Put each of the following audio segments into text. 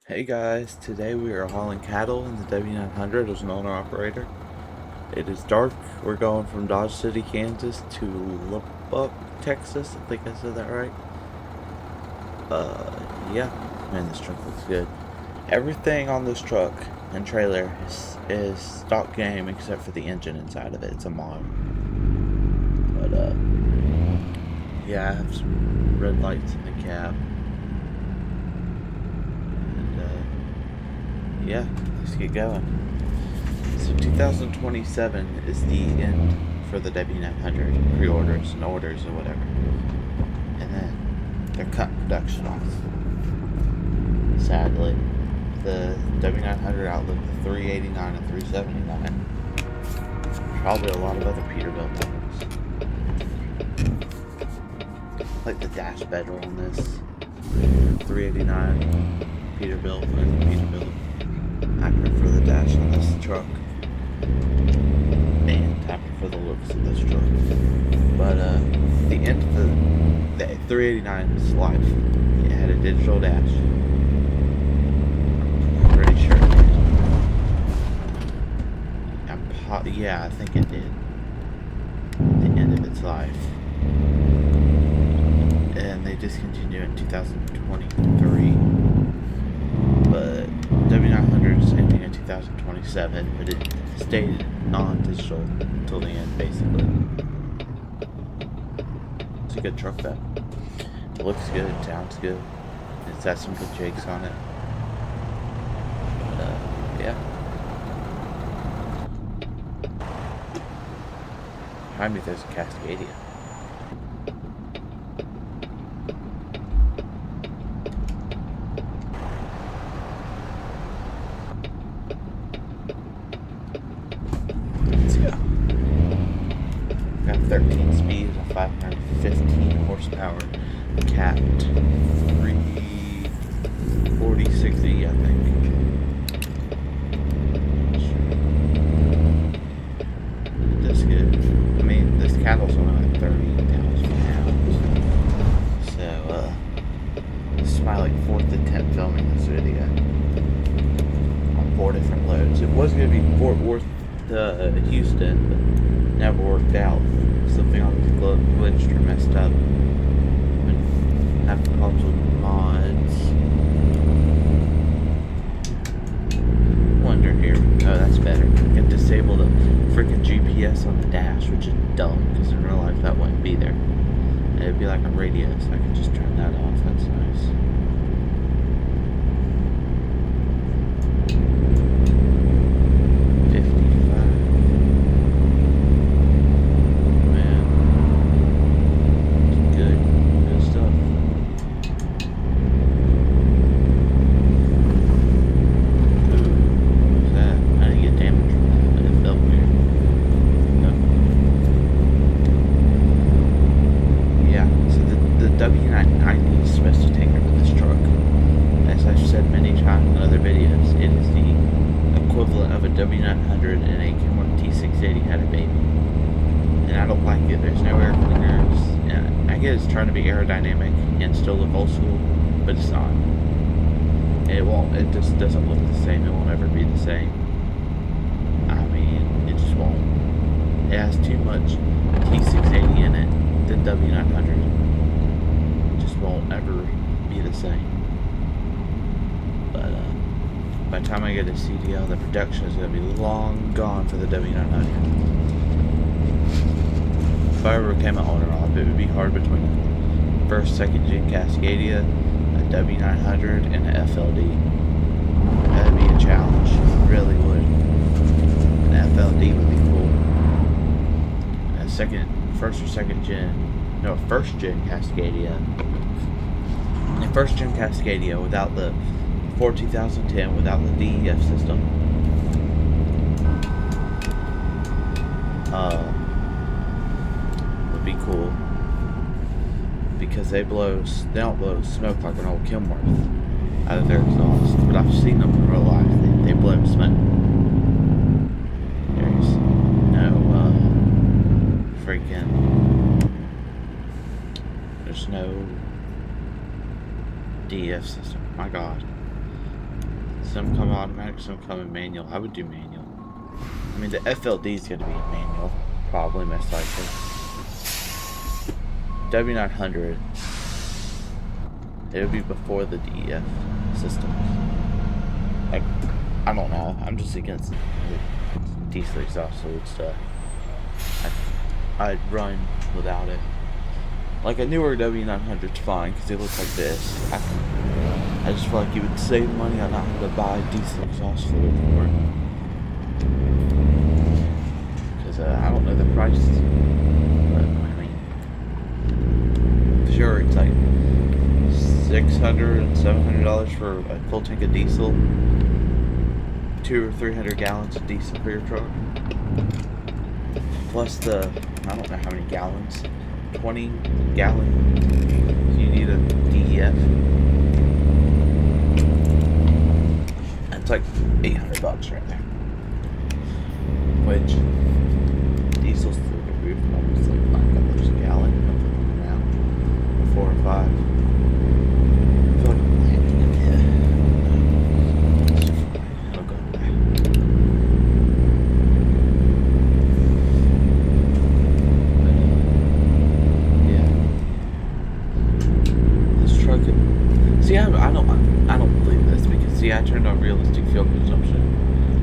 Hey guys, today we are hauling cattle in the W900 as an owner-operator. It is dark. We're going from Dodge City, Kansas to Lubbock, Texas. I think I said that right. Yeah. Man, this truck looks good. Everything on this truck and trailer is stock game except for the engine inside of it. It's a mod. But, yeah, I have some red lights in the cab. Yeah, let's get going. So 2027 is the end for the W900 pre-orders and orders or whatever. And then they're cutting production off. Sadly, the W900 outlived the 389 and 379. Probably a lot of other Peterbilt models. Like the dash better on this. 389 Peterbilt and Peterbilt. I prefer the dash on this truck, and I prefer the looks of this truck. But the end of the 389's life, it had a digital dash. I'm pretty sure it did. Yeah, I think it did. The end of its life, and they discontinued it in 2023. But W900 is ending in 2027, but it stayed non-digital until the end, basically. It's a good truck, though. It looks good, it sounds good. It's got some good jakes on it. But, yeah. Behind me, there's a Cascadia. Got 13 speeds, a 515 horsepower, capped 340/60, I think. That's good. I mean, this cattle's only like 30,000 pounds. So, this is my like 4th attempt filming this video on 4 different loads. It was going to be Fort Worth to Houston, but never worked out. Something on the glitched or messed up. Been having problems with mods. Wonder here. Oh, that's better. I can disable the freaking GPS on the dash, which is dumb because in real life that wouldn't be there. And it'd be like a radio, so I can just turn that off. That's nice. W990 is supposed to take over this truck. As I've said many times in other videos, it is the equivalent of a W900 and a Kenworth T680 had a baby. And I don't like it. There's no air cleaners. And I guess it's trying to be aerodynamic and still look old school, but it's not. It won't. It just doesn't look the same. It won't ever be the same. I mean, it just won't. It has too much T680 in it than W900. Won't ever be the same. But by the time I get a CDL, the production is going to be long gone for the W900. If I ever became an owner-op, it would be hard between a first, second gen Cascadia, a W900, and an FLD. That would be a challenge. It really would. An FLD would be cool. A first gen Cascadia. The first gen Cascadia without the Ford 2010, without the DEF system. Would be cool because they don't blow smoke like an old Kenworth out of their exhaust. But I've seen them in real life. They blow smoke. There's no freaking. There's no DEF system. My God. Some come automatic, some come in manual. I would do manual. I mean, the FLD is going to be a manual, probably most likely. W900, it would be before the DEF system. Like, I don't know. I'm just against diesel exhaust fluid stuff. I'd run without it. Like a newer W900's fine because it looks like this. I just feel like you would save money on not having to buy diesel exhaust fluid for it. Because I don't know the price. But I mean, sure, it's like $600 and $700 for a full tank of diesel. 200 or 300 gallons of diesel for your truck. Plus the, I don't know how many gallons. 20 gallons. You need a DEF. That's like $800 right there. Which diesel's through the roof, almost like $5 a gallon. Around 4 or 5. I feel like I'm landing in it. It'll go away. See, I don't believe this because, see, I turned on realistic fuel consumption.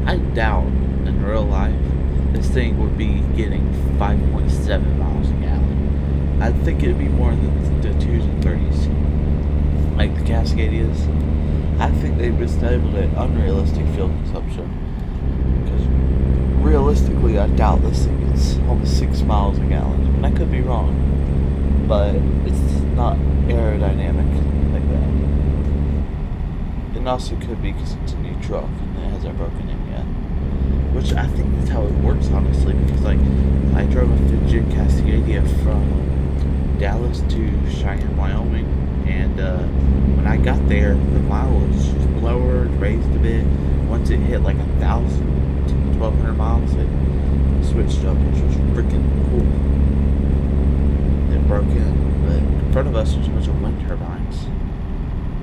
I doubt in real life this thing would be getting 5.7 miles a gallon. I think it'd be more than the 2s and 30s, like the Cascadias. I think they've just labeled it unrealistic fuel consumption because realistically, I doubt this thing is almost 6 miles a gallon. And I could be wrong, but it's not aerodynamic like that. It also could be because it's a new truck and it hasn't broken in yet. Which I think that's how it works, honestly, because like I drove a fifth-gen Cascadia from Dallas to Cheyenne, Wyoming, and when I got there, the mileage was lowered, raised a bit. Once it hit like 1,000 to 1,200 miles, it switched up, which was freaking cool. It broke in, but in front of us there's a bunch of wind turbines.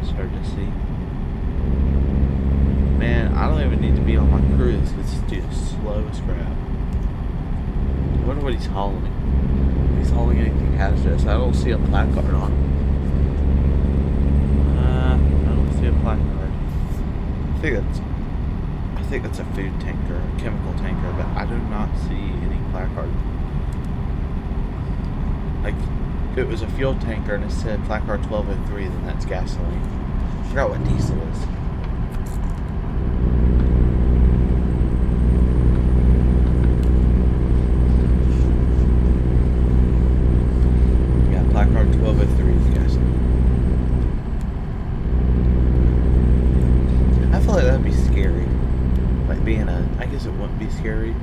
It's hard to see. Man, I don't even need to be on my cruise because this dude is slow as crap. I wonder what he's hauling. If he's hauling anything hazardous. I don't see a placard on him. I don't see a placard. I think that's a food tanker, a chemical tanker, but I do not see any placard. Like, if it was a fuel tanker and it said placard 1203, then that's gasoline. I forgot what diesel is. Placard 1203 is gasoline. I feel like that'd be scary. Like being I guess it wouldn't be scary,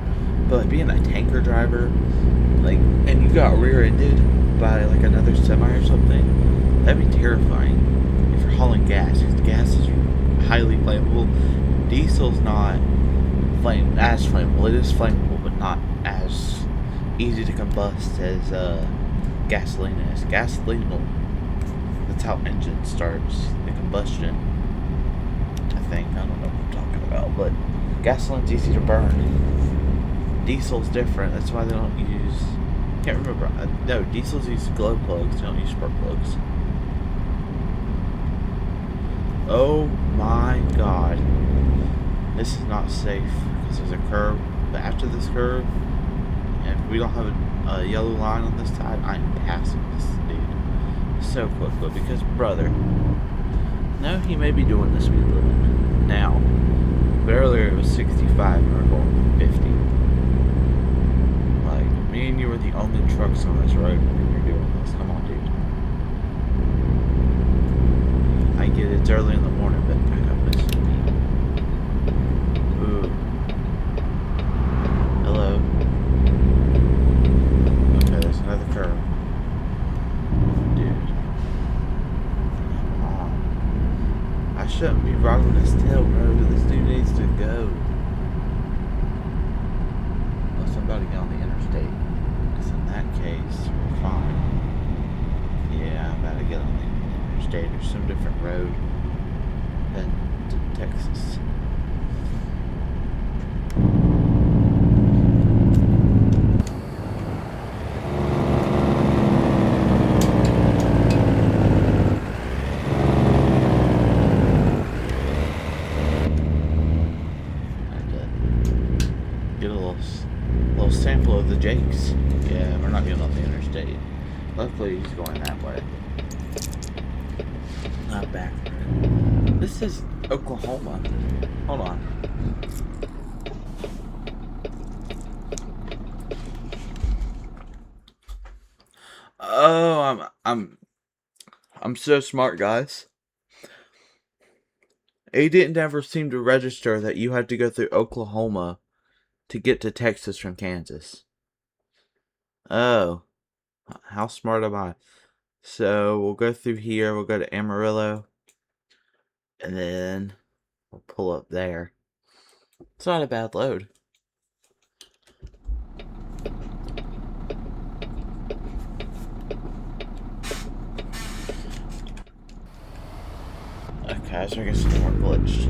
but like being a tanker driver, like, and you got rear-ended by like another semi or something, that'd be terrifying if you're hauling gas, because gas is highly flammable. Diesel's not as flammable. It is flammable, but not as easy to combust as gasoline is. Gasoline that's how engine starts the combustion, I think. I don't know what I'm talking about, but gasoline's easy to burn. Diesel's different. That's why they don't use, can't remember, no, diesels use glow plugs, they don't use spark plugs. Oh my god, this is not safe because there's a curve, but after this curve, and if we don't have a yellow line on this side, I'm passing this dude so quickly because, brother, no, he may be doing the speed limit now, but earlier it was 65 and we're going 50. Like, me and you are the only trucks on this road when you're doing this. Come on, dude. I get it, it's early in the morning, but back up this speed. Ooh. Hello. There's another curve. Dude. Come on. I shouldn't be riding this tail road. This dude needs to go. Unless somebody get on the interstate. Because in that case, we're fine. Yeah, I'm about to get on the interstate or some different road. Heading to Texas. sample of the Jakes. Yeah, we're not getting on the interstate. Luckily, he's going that way. Not back. This is Oklahoma. Hold on. Oh, I'm so smart, guys. It didn't ever seem to register that you had to go through Oklahoma to get to Texas from Kansas. Oh, how smart am I? So we'll go through here. We'll go to Amarillo, and then we'll pull up there. It's not a bad load. Okay, so I guess it's more glitched.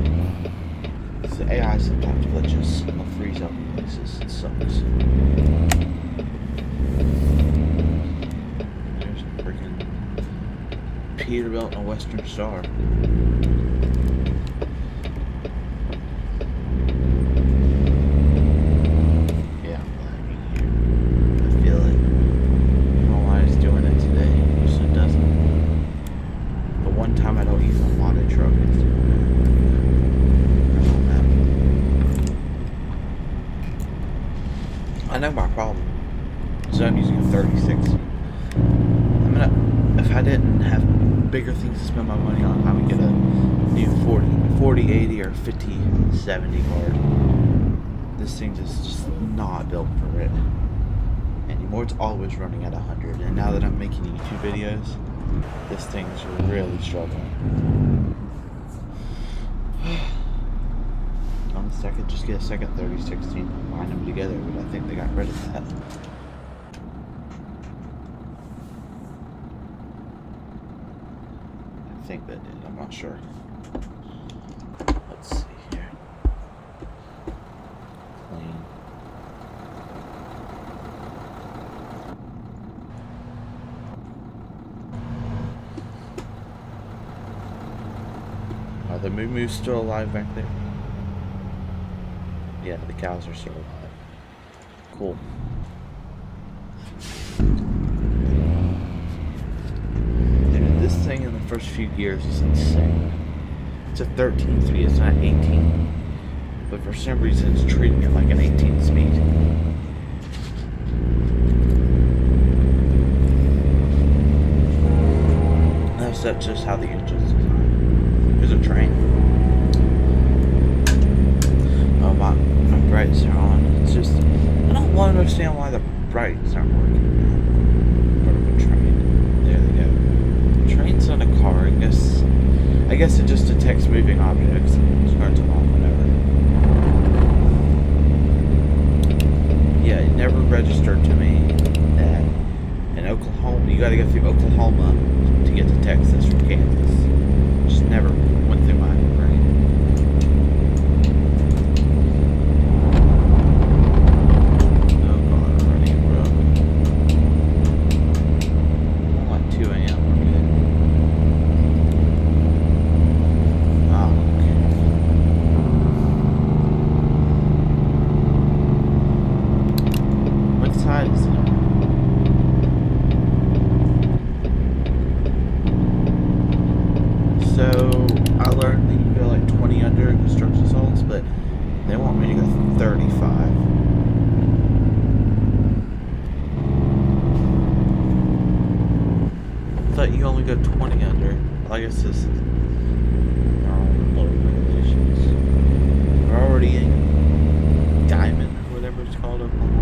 The AI sometimes glitches. It'll freeze up in places. It sucks. There's a freaking Peterbilt and a Western Star. Yeah, I'm lagging here. I feel it. I don't know why it's doing it today. It usually doesn't. The one time I don't use a modded truck, it's doing it. I know my problem. So I'm using a 3060. If I didn't have bigger things to spend my money on, I would get a new 4080 or 5070 card. This thing is just not built for it anymore. It's always running at 100. And now that I'm making YouTube videos, this thing's really struggling. Honestly, I could just get a second 3060 and combine them together, but I think they got rid of that. I think they did, I'm not sure. Let's see here. Clean. Are the moo-moos still alive back there? Yeah, the cows are still alive. Cool. Dude, this thing in the first few gears is insane. It's a 13 speed, it's not 18. But for some reason, it's treating it like an 18 speed. That's just how the engine's designed. There's a train. Oh, my brights are on. It's just, I don't want to understand why the brights aren't working. Part of a train. There they go. Train's not a car, I guess it just detects moving objects and turns them on whenever. Yeah, it never registered to me that in Oklahoma, you gotta go through Oklahoma to get to Texas from Kansas. Just never went through my brain. You only go 20 under. I guess this is load regulations. We're already in Diamond, or whatever it's called, Oklahoma.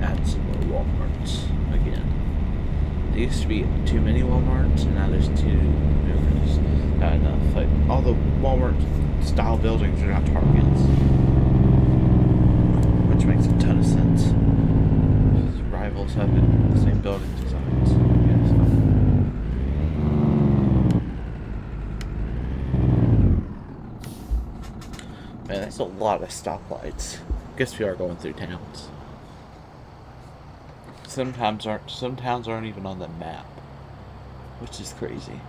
like add some more Walmarts again. There used to be too many Walmarts, and now there's there's not enough. Like, all the Walmart style buildings are not Targets, which makes a ton of sense. Rivals have the same building designs. Yeah, so. Man, that's a lot of stoplights. Guess we are going through towns. Some towns aren't even on the map, which is crazy.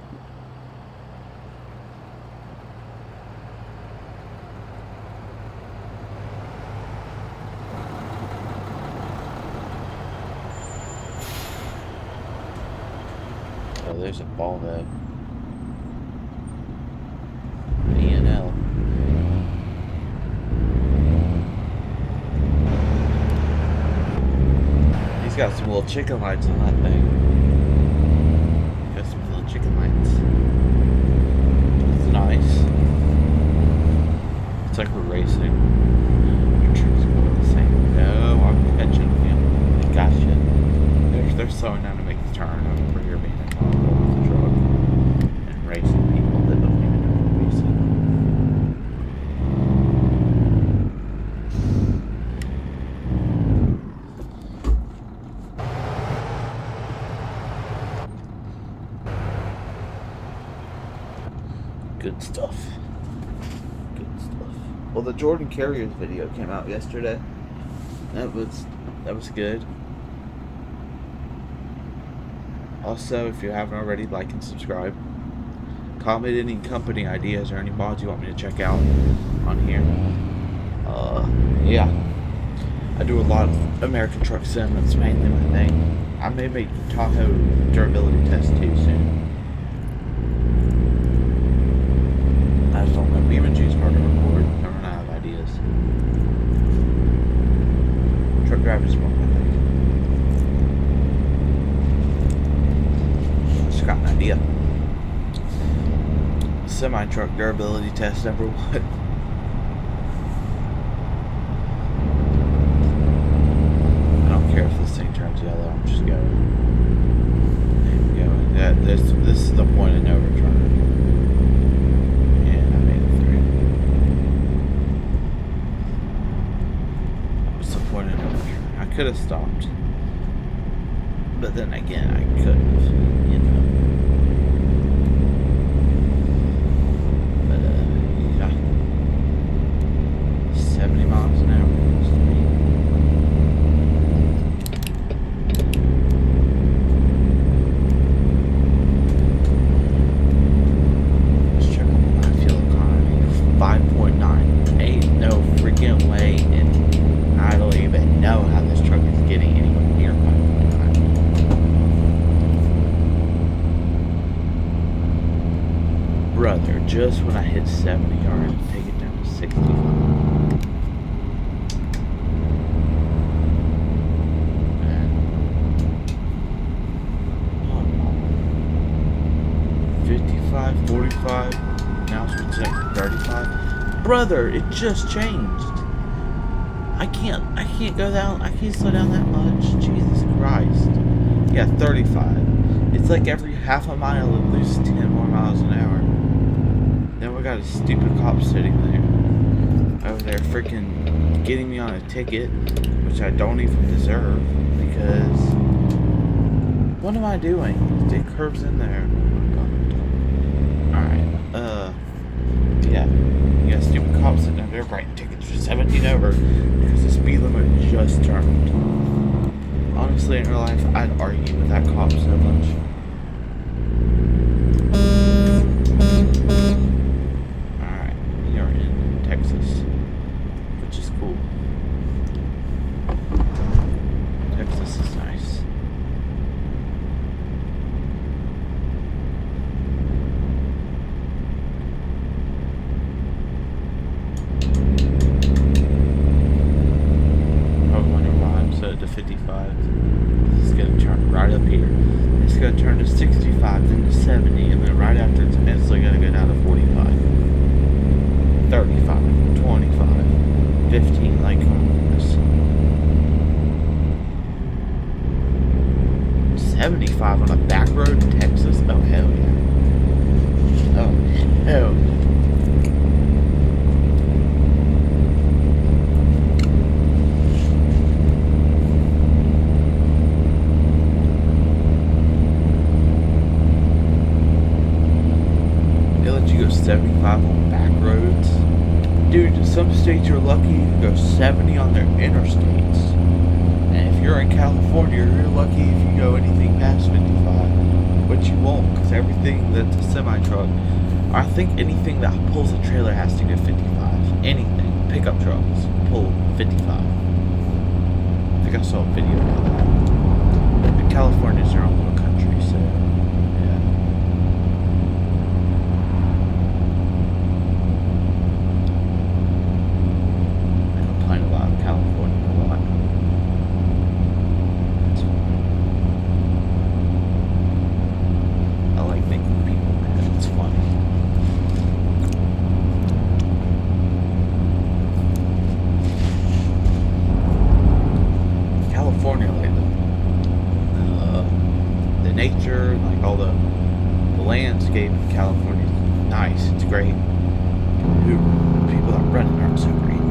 Oh, there's a ball head. E&L. He's got some little chicken lights on that thing. Got some little chicken lights. It's nice. It's like we're racing. Your truck's going the same. No, I'm catching him. I got you. They're slowing down to make the turn. I remember here being a car with a truck and racing people that don't even know we're racing. Good stuff. Good stuff. Well, the Jordan Carriers video came out yesterday. That was good. Also, if you haven't already, like and subscribe. Comment any company ideas or any mods you want me to check out on here. Yeah. I do a lot of American Truck Sim. That's mainly my thing. I may make Tahoe durability test too soon. I just don't know. BeamNG is hard to record. I run out of ideas. Truck driving is more my thing. Just got an idea. Semi-truck durability test number 1. I don't care if this thing turns yellow. I'm just going. There we go. This is the point of no return. I could have stopped, but then again, I couldn't, you know. But yeah, 70 miles an hour. Let's check on my fuel economy. 5.9. Ain't no freaking way, and I don't even know how this truck is getting anywhere near 5.9. Brother, just when I hit 70 yards, take it down to 65. Man. Oh, 55, 45, now it's at 35. Brother, it just changed. I can't go down, I can't slow down that much. Jesus Christ. Yeah, 35. It's like every half a mile it loses 10 more miles an hour. Then we got a stupid cop sitting there. Over there freaking getting me on a ticket, which I don't even deserve, because what am I doing? Dick curves in there. Alright, yeah. You got a stupid cop sitting over there writing tickets for 17 over because the speed limit just turned. Honestly, in real life, I'd argue with that cop so much. Alright, we are in Texas, which is cool. Texas is nice. To 55. This is going to turn right up here. It's going to turn to 65, then to 70, and then right after it's instantly going to go down to 45. 35, 25, 15, like, come on, this. 55 on a back road in Texas? Oh, hell yeah. Oh, hell yeah. They let you go 75 on back roads. Dude, some states are lucky you can go 70 on their interstates. And if you're in California, you're lucky if you go anything past 55. But you won't, because everything that's a semi-truck, or I think anything that pulls a trailer has to go 55. Anything. Pickup trucks pull 55. I think I saw a video about that. But California's their own little country, so yeah. I complain about California a lot. It's fine. I like making people mad. It's funny. California, like the nature, like all the landscape in California is nice. It's great. The people that run it aren't so great.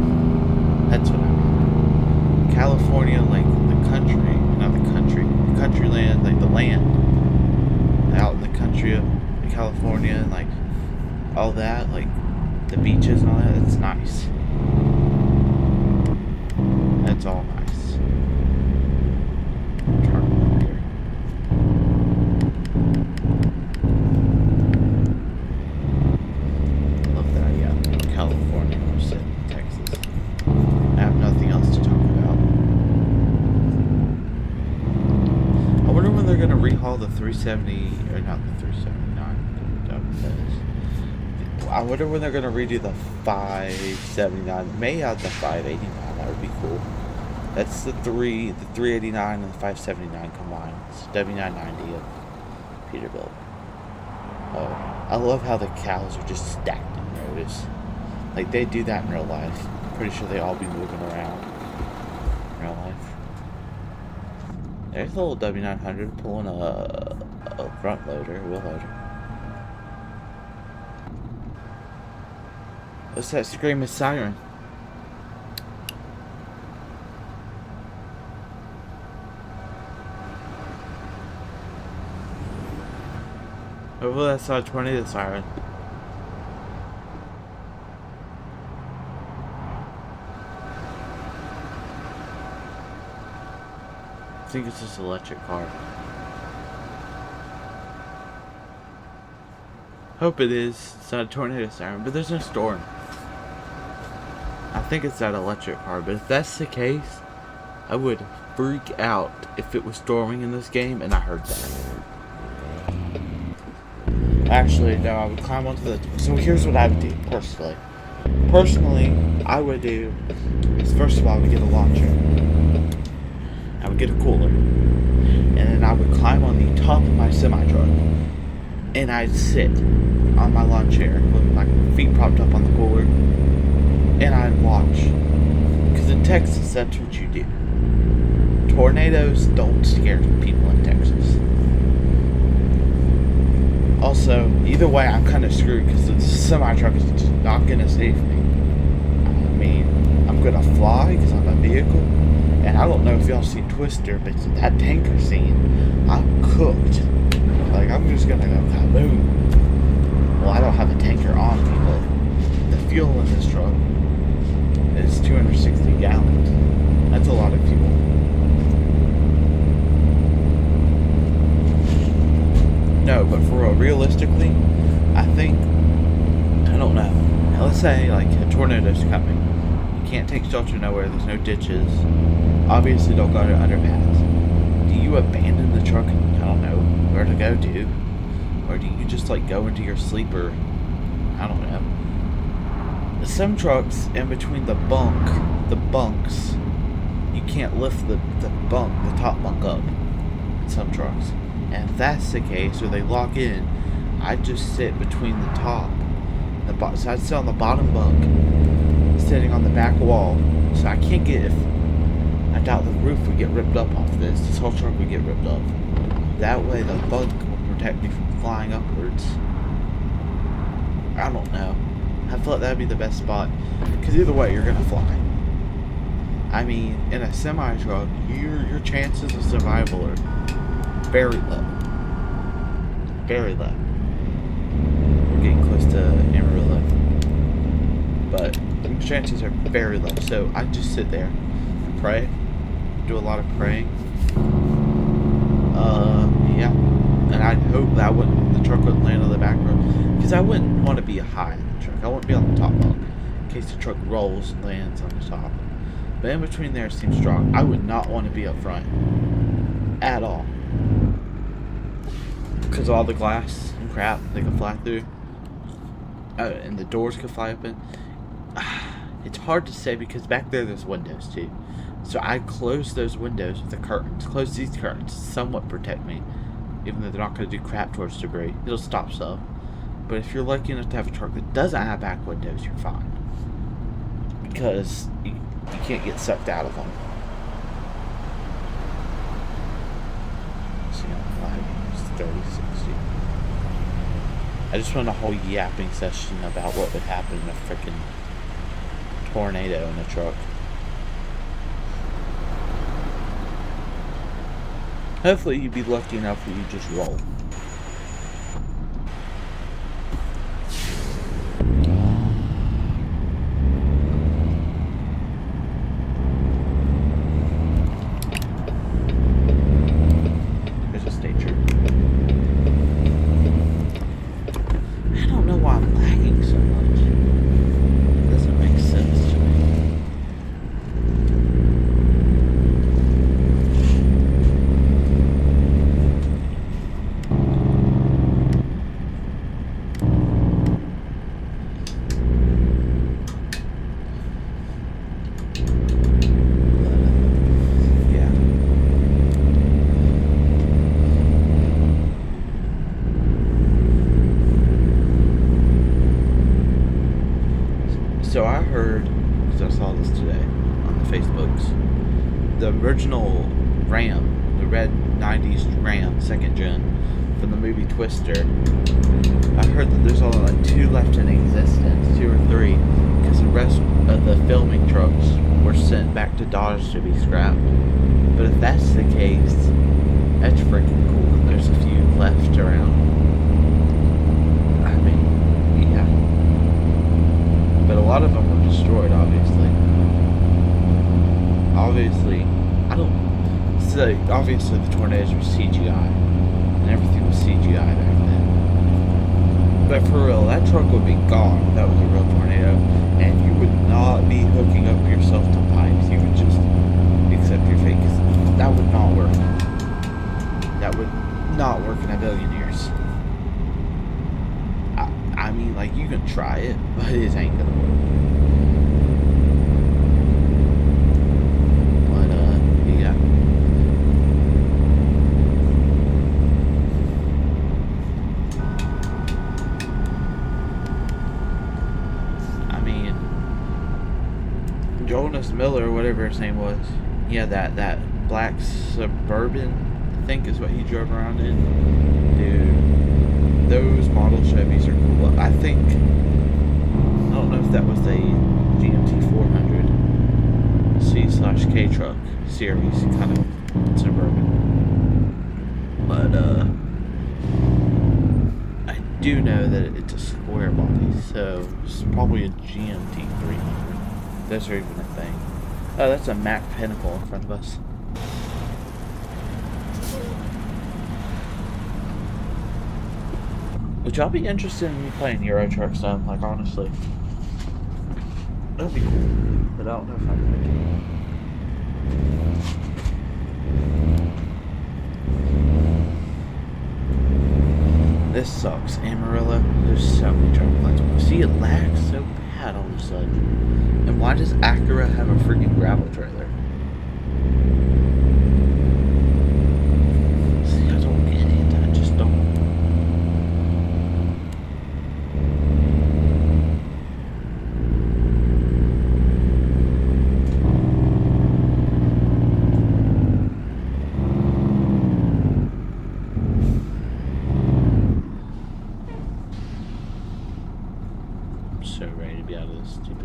That's what I mean. California, like the country, not the country, the country land, like the land out in the country of California, and like all that, like the beaches and all that. It's nice. That's all nice. Rehaul the 370, or not the 379. I wonder when they're gonna redo the 579. May have the 589. That would be cool. That's the 389 and the 579 combined. It's W990 of Peterbilt. Oh, I love how the cows are just stacked in rows. Like they do that in real life. I'm pretty sure they all be moving around in real life. There's a little W900 pulling a front loader, wheel loader. What's that screaming siren? Hopefully that's not a tornado siren. I think it's just an electric car. Hope it is. It's not a tornado siren, but there's no storm. I think it's that electric car, but if that's the case, I would freak out if it was storming in this game and I heard that. Actually, no, I would climb onto the... So here's what I would do, personally. Personally, I would do is, first of all, I would get a launcher. I would get a cooler, and then I would climb on the top of my semi-truck, and I'd sit on my lawn chair with my feet propped up on the cooler, and I'd watch. Because in Texas, that's what you do. Tornadoes don't scare people in Texas. Also, either way, I'm kind of screwed because the semi-truck is just not going to save me. I mean, I'm going to fly because I'm a vehicle. And I don't know if y'all seen Twister, but that tanker scene, I'm cooked. Like, I'm just gonna go kaboom. Well, I don't have a tanker on me, but the fuel in this truck is 260 gallons. That's a lot of fuel. No, but for real, realistically, I think, I don't know. Now, let's say, like, a tornado's coming. You can't take shelter nowhere, there's no ditches. Obviously, don't go to underpass. Do you abandon the truck and, I don't know, where to go to? Or do you just, like, go into your sleeper? I don't know. Some trucks, in between the bunks, you can't lift the top bunk up in some trucks. And if that's the case, or they lock in, I'd just sit between the top. So I'd sit on the bottom bunk, sitting on the back wall. So I can't get, I doubt the roof would get ripped up off this. This whole truck would get ripped up. That way the bug will protect me from flying upwards. I don't know. I feel like that'd be the best spot. Because either way, you're gonna fly. I mean, in a semi-truck, your chances of survival are very low. Very low. We're getting close to Amarillo. But the chances are very low. So I just sit there and pray. Do a lot of praying. Yeah. And I'd hope that the truck wouldn't land on the back road. Because I wouldn't want to be high in the truck. I wouldn't be on the top bunk. In case the truck rolls and lands on the top. But in between there seems strong. I would not want to be up front. At all. Because all the glass and crap they can fly through. And the doors could fly open. It's hard to say because back there's windows too. So I close those windows with the curtains. Close these curtains to somewhat protect me. Even though they're not going to do crap towards debris. It'll stop some. But if you're lucky enough to have a truck that doesn't have back windows, you're fine. Because you can't get sucked out of them. See, I'm flagging. It's 3060. I just went a whole yapping session about what would happen in a freaking tornado in a truck. Hopefully you'd be lucky enough that you just roll. There's a state trooper. I don't know why I'm lagging so much. It doesn't make sense to me. So I heard, because I saw this today on the Facebooks, the original Ram, the red 90s Ram, 2nd gen, from the movie Twister, I heard that there's only like 2 left in existence, 2 or 3, because the rest of the filming trucks were sent back to Dodge to be scrapped. But if that's the case, that's freaking cool. There's a few left around. I mean, yeah. But a lot of them were destroyed, obviously. Obviously the tornadoes were CGI. And everything was CGI back then. But for real, that truck would be gone if that was a real tornado. And you would not be hooking up yourself to pipes. You would just accept your fate. Because that would not work. That would not work in a billion years. I mean, like, you can try it, but it ain't gonna work. But, yeah. I mean, Jonas Miller, whatever his name was, he had that black Suburban, I think is what he drove around in. Dude, those model Chevys are cool. I don't know if that was a GMT 400 C/K truck series, kind of Suburban. But, I do know that it's a square body, so it's probably a GMT 300. Those are even a thing. Oh, that's a Mack Pinnacle in front of us. Would y'all be interested in me playing Euro Truck some? Like, honestly. That'd be cool. But I don't know if I can. This sucks. Amarillo, there's so many traffic lights. See, it lags so bad all of a sudden. And why does Acura have a freaking gravel trailer? See, I don't get it. I just don't.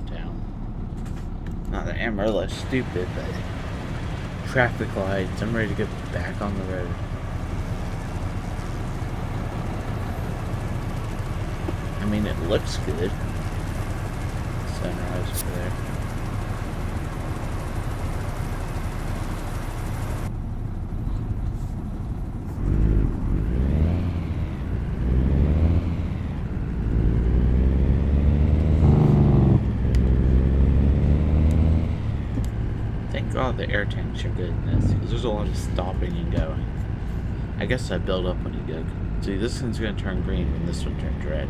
town. Not that Amarillo's stupid, but traffic lights. I'm ready to get back on the road. I mean, it looks good. Sunrise over there. Thank God the air tanks are good in this, because there's a lot of stopping and going. I guess I build up when you go. See, this one's going to turn green when this one turns red.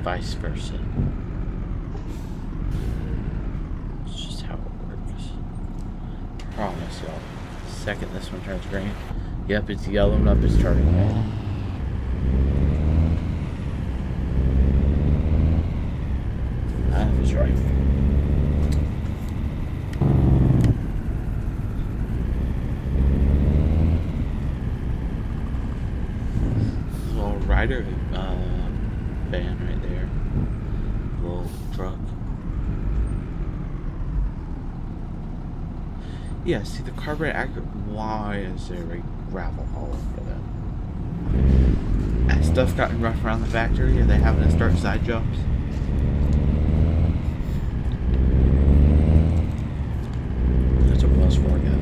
Vice versa. It's just how it works. Promise y'all. Second this one turns green. Yep, it's yellowing up, it's turning red. I was right. Little rider van right there. Little truck. Yeah, see the carburetor accurate. Why is there a gravel hauler for that? Has stuff gotten rough around the factory? Are they having to start side jobs? That's what Wells Fargo.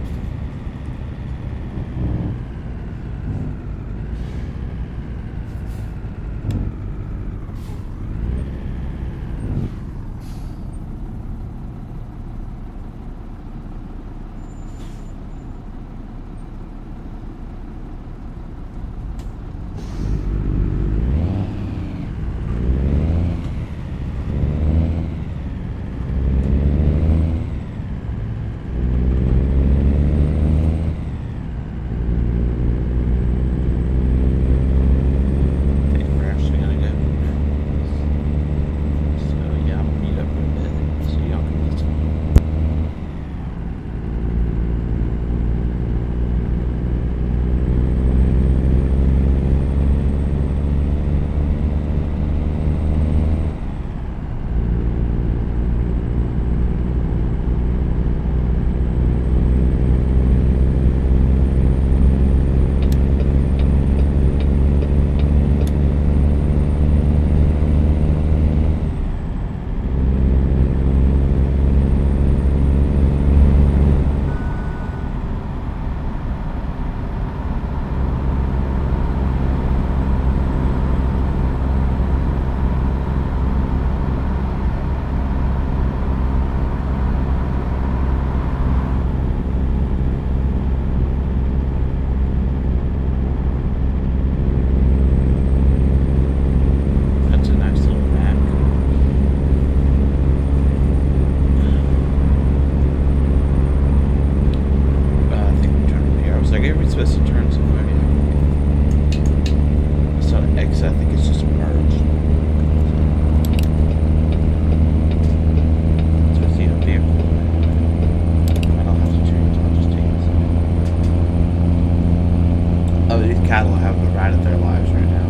Cattle have the ride of their lives right now.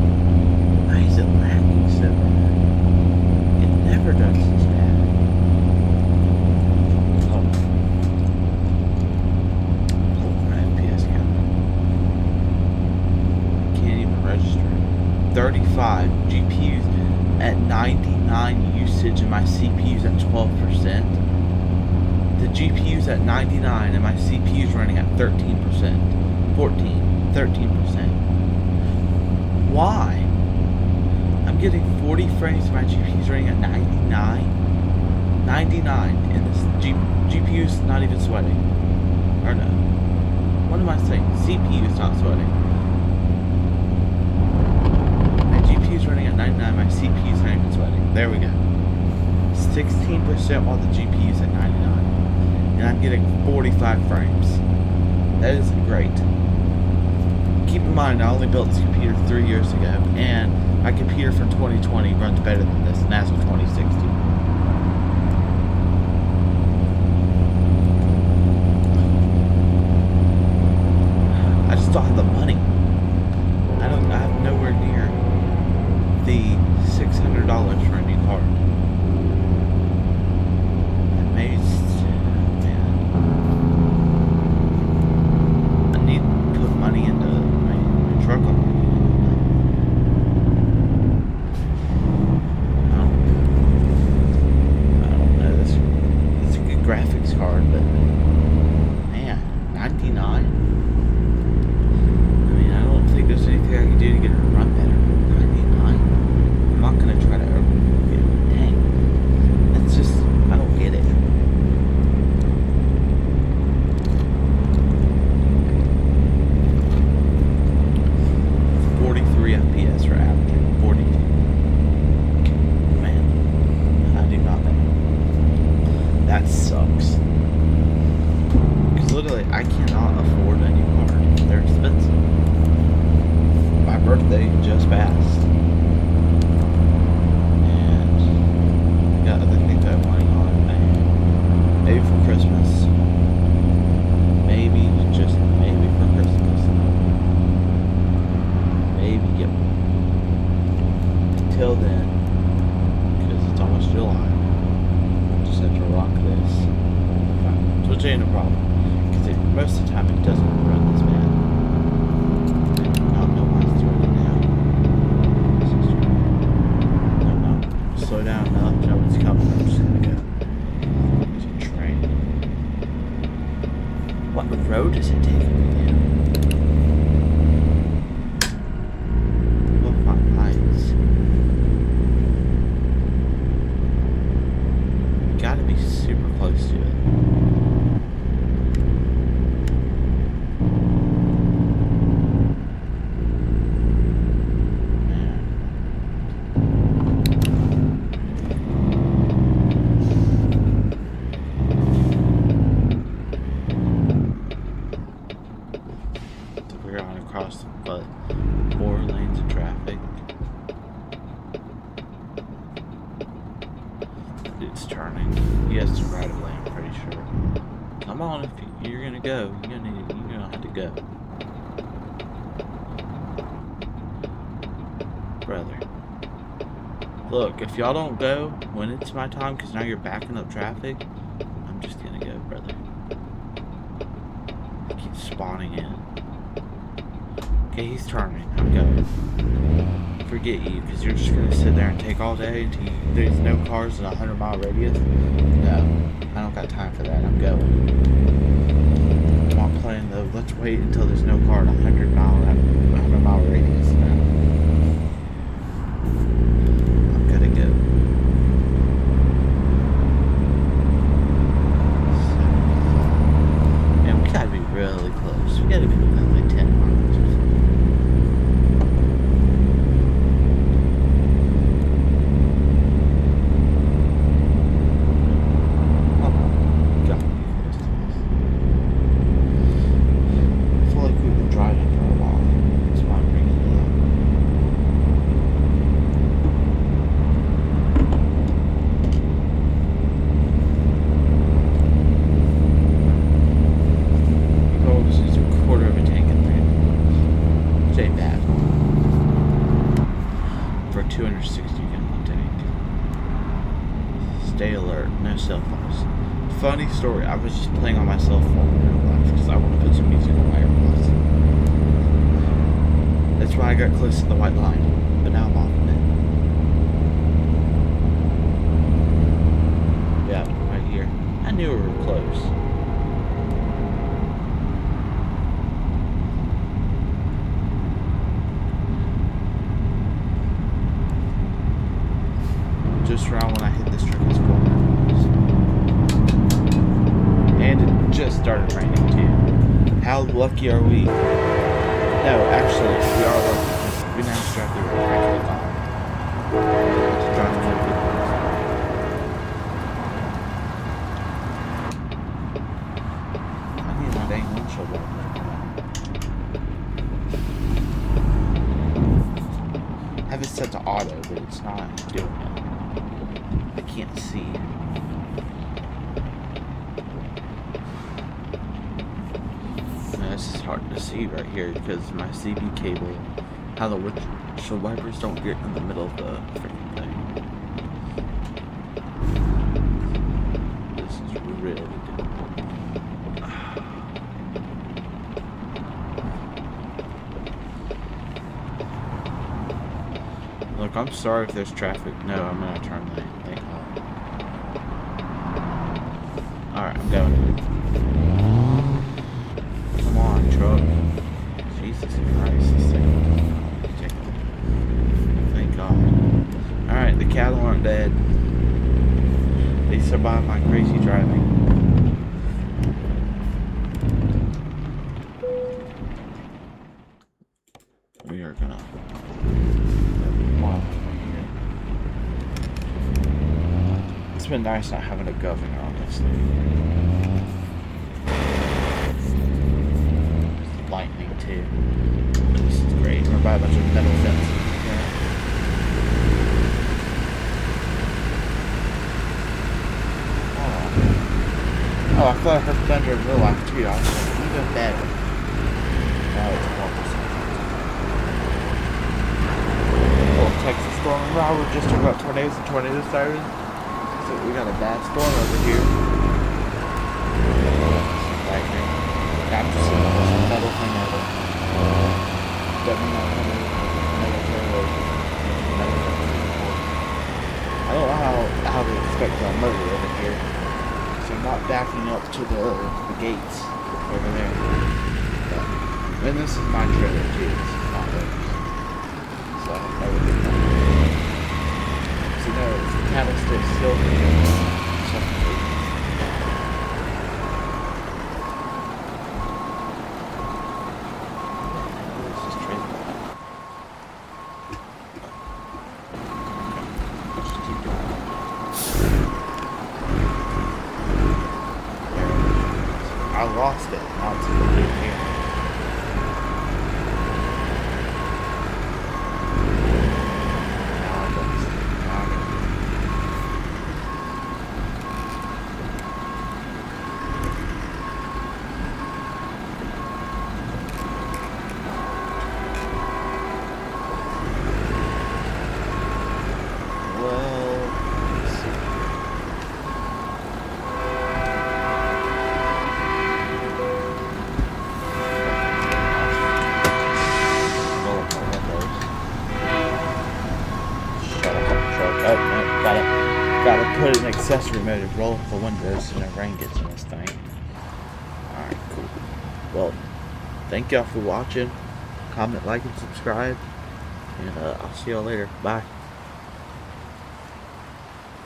Why is it lagging so bad? It never does this bad. Oh. Pull my FPS counter. Can't even register it. 35 GPUs at 99 usage and my CPU's at 12%. The GPU's at 99 and my CPU's running at 13%. 13%. Why? I'm getting 40 frames and my GPU's running at 99. 99 and this GPU's not even sweating. Or no. What am I saying? CPU's not sweating. My GPU's running at 99, my CPU's not even sweating. There we go. 16% while the GPU's at 99. And I'm getting 45 frames. That isn't great. Keep in mind, I only built this computer 3 years ago, and my computer from 2020 runs better than this, and that's from 2016. I just don't have the money. I have nowhere near the $600 for a new card. hard, but man, 99? I mean, I don't think there's anything I can do to get her to run better. 99? I'm not gonna try to dang. That's just, I don't get it. FPS for averaging 42. Man, I do not know. That sucks. Because literally, I cannot afford a new car. They're expensive. My birthday just passed. And I got other things I'm planning on. Maybe for Christmas. Maybe, just maybe for Christmas. Maybe get one. Until then, because it's almost July, just have to rock this. Which ain't a problem, because most of the time it doesn't run this bad. I don't know why it's doing it now. No. Slow down enough, know what's coming. I'm just gonna go. There's a train. What road is it taking me down? Gotta be super close to it. Man. So we're on across but 4 lanes of traffic. It's turning. He has to right of way, I'm pretty sure. Come on, if you're gonna go, you're gonna have to go. Brother. Look, if y'all don't go when it's my time, because now you're backing up traffic, I'm just gonna go, brother. He keeps spawning in. Okay, he's turning. I'm going. Forget you, because you're just gonna sit there and take all day until there's no cars in a 100-mile radius. No, I don't got time for that. I'm going. I'm not playing though. Let's wait until there's no car in a 100-mile radius. No. I'm gonna go. And we gotta be really close. We gotta be within like 10 miles. Stay alert, no cell phones. Funny story, I was just playing on my cell phone in real life because I want to put some music on my AirPods. That's why I got close to the white line, but now I'm off of it. Yeah, right here. I knew we were close. Just around when I hit this tricky's corner. And it just started raining too. How lucky are we? No, actually, we are lucky because we now drive the road right on. We have to drive the road. I need my dang windshield wiper. I have it set to auto, but it's not doing it. I can't see. This is hard to see right here because my CB cable, how the windshield wipers don't get in the middle of the freaking thing. This is really difficult. Look, I'm sorry if there's traffic. No, I'm gonna turn lane. Thank God. Alright, I'm going. Come on, truck. Jesus Christ, this thing. Thank God. Alright, the cattle aren't dead. They survived my crazy driving. We are gonna It's been nice not having a governor, honestly. Lightning too. This is great. We're by a bunch of metal fences. Oh, I thought I heard thunder in real life too. I was like, even better. Now it's 1%. Little Texas storm. Remember how we were just talking about tornadoes and tornado sirens? So we got a bad storm over here. Lightning. Got to see the most metal thing ever. I don't know how they expect to murder over here. So I'm not backing up to the gates over there. But, and this is my trailer too. This is not theirs. So that would be fun. So no, it's the cattle stick still. I lost it. Now it's over here. Gotta put an accessory mode to roll up the windows so no rain gets in this thing. Alright, cool. Well, thank y'all for watching. Comment, like, and subscribe. And I'll see y'all later. Bye.